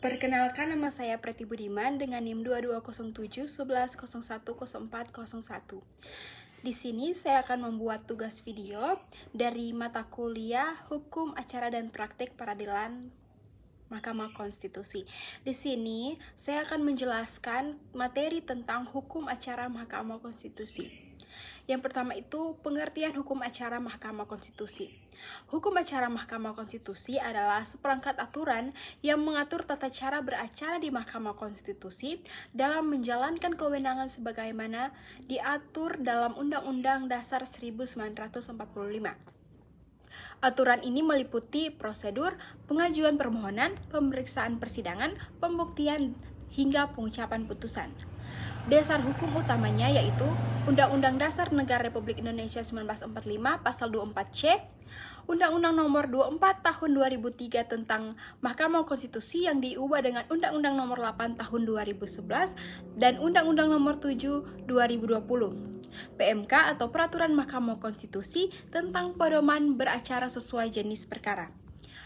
Perkenalkan, nama saya Preti Budiman dengan NIM 220711010401. Di sini saya akan membuat tugas video dari mata kuliah Hukum Acara dan Praktik Peradilan Mahkamah Konstitusi. Di sini saya akan menjelaskan materi tentang hukum acara Mahkamah Konstitusi. Yang pertama itu pengertian hukum acara Mahkamah Konstitusi. Hukum acara Mahkamah Konstitusi adalah seperangkat aturan yang mengatur tata cara beracara di Mahkamah Konstitusi dalam menjalankan kewenangan sebagaimana diatur dalam Undang-Undang Dasar 1945. Aturan ini meliputi prosedur, pengajuan permohonan, pemeriksaan persidangan, pembuktian, hingga pengucapan putusan. Dasar hukum utamanya yaitu Undang-Undang Dasar Negara Republik Indonesia 1945 Pasal 24C, Undang-Undang Nomor 24 Tahun 2003 tentang Mahkamah Konstitusi yang diubah dengan Undang-Undang Nomor 8 Tahun 2011 dan Undang-Undang Nomor 7 2020. PMK atau Peraturan Mahkamah Konstitusi tentang pedoman beracara sesuai jenis perkara.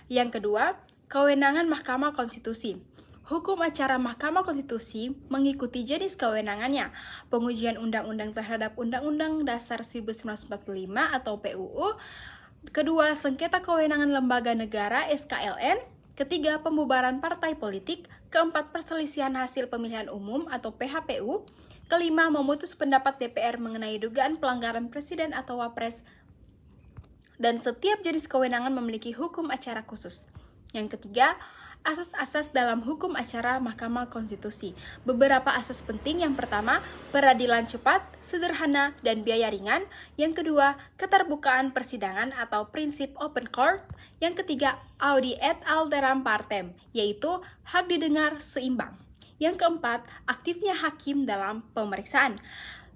Yang kedua, kewenangan Mahkamah Konstitusi. Hukum acara Mahkamah Konstitusi mengikuti jenis kewenangannya, pengujian undang-undang terhadap Undang-Undang Dasar 1945 atau PUU, kedua, sengketa kewenangan lembaga negara SKLN, ketiga, pembubaran partai politik, keempat, perselisihan hasil pemilihan umum atau PHPU, kelima, memutus pendapat DPR mengenai dugaan pelanggaran presiden atau wapres, dan setiap jenis kewenangan memiliki hukum acara khusus. Yang ketiga, asas-asas dalam hukum acara Mahkamah Konstitusi. Beberapa asas penting: yang pertama, peradilan cepat, sederhana, dan biaya ringan. Yang kedua, keterbukaan persidangan atau prinsip open court. Yang ketiga, audi et alteram partem, yaitu hak didengar seimbang. Yang keempat, aktifnya hakim dalam pemeriksaan.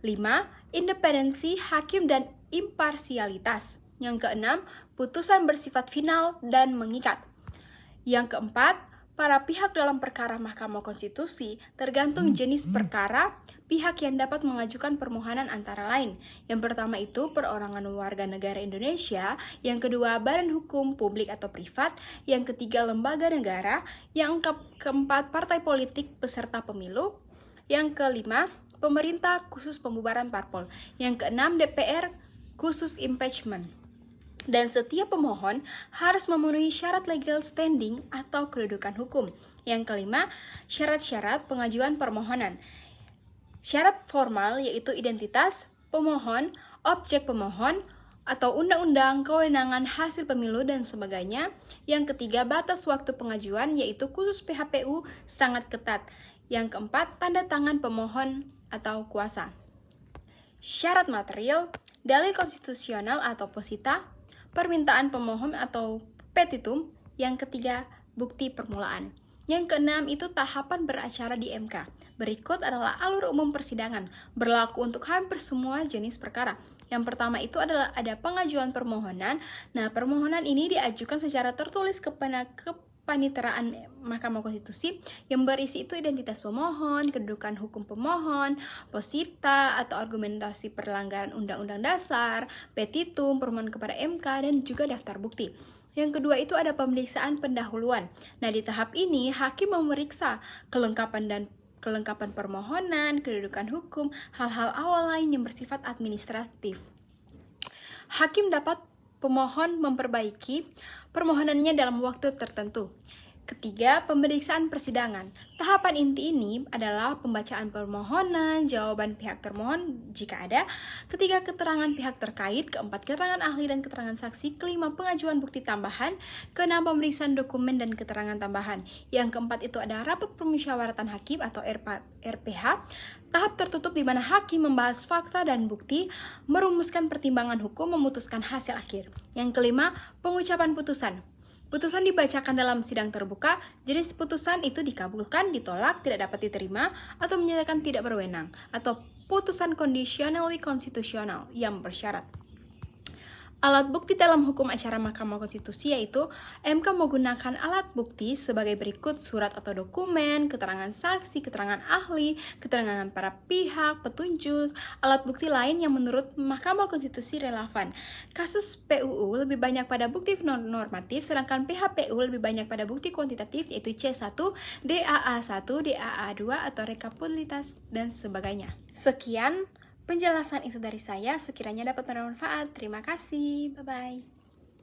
5. Independensi hakim dan imparsialitas. Yang keenam, putusan bersifat final dan mengikat. Yang keempat, para pihak dalam perkara Mahkamah Konstitusi tergantung jenis perkara pihak yang dapat mengajukan permohonan antara lain. Yang pertama itu perorangan warga negara Indonesia, yang kedua badan hukum publik atau privat, yang ketiga lembaga negara, yang keempat partai politik peserta pemilu, yang kelima pemerintah khusus pembubaran parpol, yang keenam DPR khusus impeachment. Dan setiap pemohon harus memenuhi syarat legal standing atau kedudukan hukum. Yang kelima, syarat-syarat pengajuan permohonan. Syarat formal yaitu identitas pemohon, objek pemohon, atau undang-undang, kewenangan, hasil pemilu, dan sebagainya. Yang ketiga, batas waktu pengajuan yaitu khusus PHPU sangat ketat. Yang keempat, tanda tangan pemohon atau kuasa. Syarat material, dalil konstitusional atau posita, permintaan pemohon atau petitum. Yang ketiga, bukti permulaan. Yang keenam itu tahapan beracara di MK. Berikut adalah alur umum persidangan, berlaku untuk hampir semua jenis perkara. Yang pertama itu adalah ada pengajuan permohonan. Nah, permohonan ini diajukan secara tertulis kepada Paniteraan Mahkamah Konstitusi yang berisi itu identitas pemohon, kedudukan hukum pemohon, posita atau argumentasi pelanggaran Undang-Undang Dasar, petitum, permohonan kepada MK, dan juga daftar bukti. Yang kedua itu ada pemeriksaan pendahuluan. Nah, di tahap ini hakim memeriksa kelengkapan permohonan, kedudukan hukum, hal-hal awal lain yang bersifat administratif. Hakim dapat pemohon memperbaiki permohonannya dalam waktu tertentu. Ketiga, pemeriksaan persidangan. Tahapan inti ini adalah pembacaan permohonan, jawaban pihak termohon jika ada. Ketiga, keterangan pihak terkait. Keempat, keterangan ahli dan keterangan saksi. Kelima, pengajuan bukti tambahan. Keenam, pemeriksaan dokumen dan keterangan tambahan. Yang keempat itu ada rapat permusyawaratan hakim atau RPH. Tahap tertutup di mana hakim membahas fakta dan bukti, merumuskan pertimbangan hukum, memutuskan hasil akhir. Yang kelima, pengucapan putusan. Putusan dibacakan dalam sidang terbuka, jenis putusan itu dikabulkan, ditolak, tidak dapat diterima, atau menyatakan tidak berwenang, atau putusan conditionally constitutional yang bersyarat. Alat bukti dalam hukum acara Mahkamah Konstitusi yaitu MK menggunakan alat bukti sebagai berikut: surat atau dokumen, keterangan saksi, keterangan ahli, keterangan para pihak, petunjuk, alat bukti lain yang menurut Mahkamah Konstitusi relevan. Kasus PUU lebih banyak pada bukti normatif, sedangkan PHPU lebih banyak pada bukti kuantitatif yaitu C1, DAA1, DAA2 atau rekapitulasi dan sebagainya. Sekian penjelasan itu dari saya, sekiranya dapat bermanfaat. Terima kasih, bye-bye.